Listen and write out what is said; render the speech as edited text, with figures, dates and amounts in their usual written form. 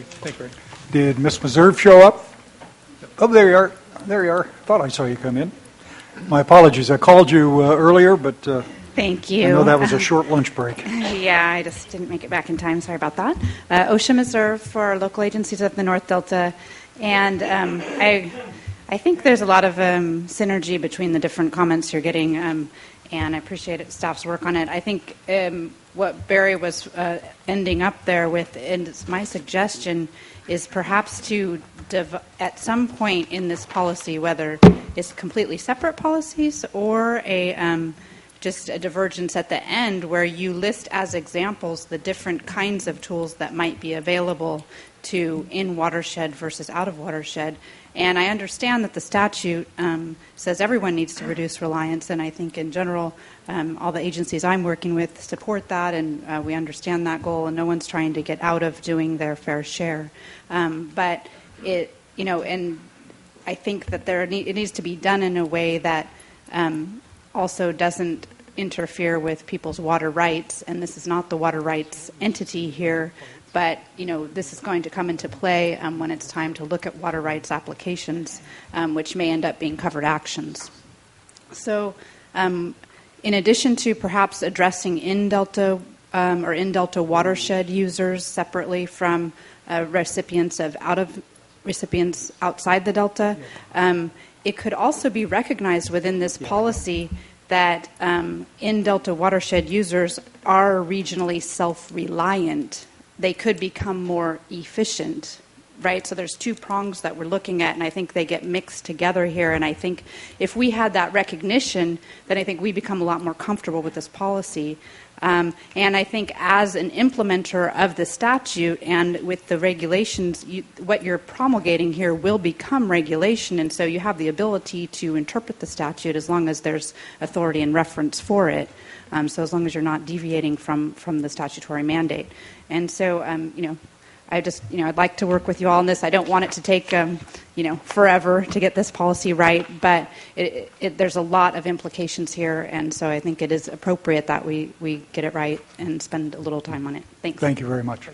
Thank you, Ray. Did Ms. Meserve show up? Oh, there you are. There you are. Thought I saw you come in. My apologies. I called you earlier, but Thank you. I know that was a short lunch break. Yeah, I just didn't make it back in time. Sorry about that. OSHA Meserve for our local agencies of the North Delta. And I think there's a lot of synergy between the different comments you're getting, and I appreciate staff's work on it. I think what Barry was ending up there with, and my suggestion is perhaps to, at some point in this policy, whether it's completely separate policies or just a divergence at the end where you list as examples the different kinds of tools that might be available to in watershed versus out of watershed. And I understand that the statute says everyone needs to reduce reliance, and I think in general all the agencies I'm working with support that, and we understand that goal, and no one's trying to get out of doing their fair share. But it, and I think that it needs to be done in a way that also doesn't interfere with people's water rights, and this is not the water rights entity here, but this is going to come into play when it's time to look at water rights applications, which may end up being covered actions. So in addition to perhaps addressing in-delta or in-delta watershed users separately from recipients outside the delta, it could also be recognized within this policy that in-delta watershed users are regionally self-reliant. They could become more efficient, right? So there's two prongs that we're looking at, and I think they get mixed together here. And I think if we had that recognition, then I think we become a lot more comfortable with this policy. And I think as an implementer of the statute and with the regulations, what you're promulgating here will become regulation, and so you have the ability to interpret the statute as long as there's authority and reference for it. So as long as you're not deviating from the statutory mandate. And so, I'd like to work with you all on this. I don't want it to take, forever to get this policy right, but there's a lot of implications here, and so I think it is appropriate that we get it right and spend a little time on it. Thanks. Thank you very much.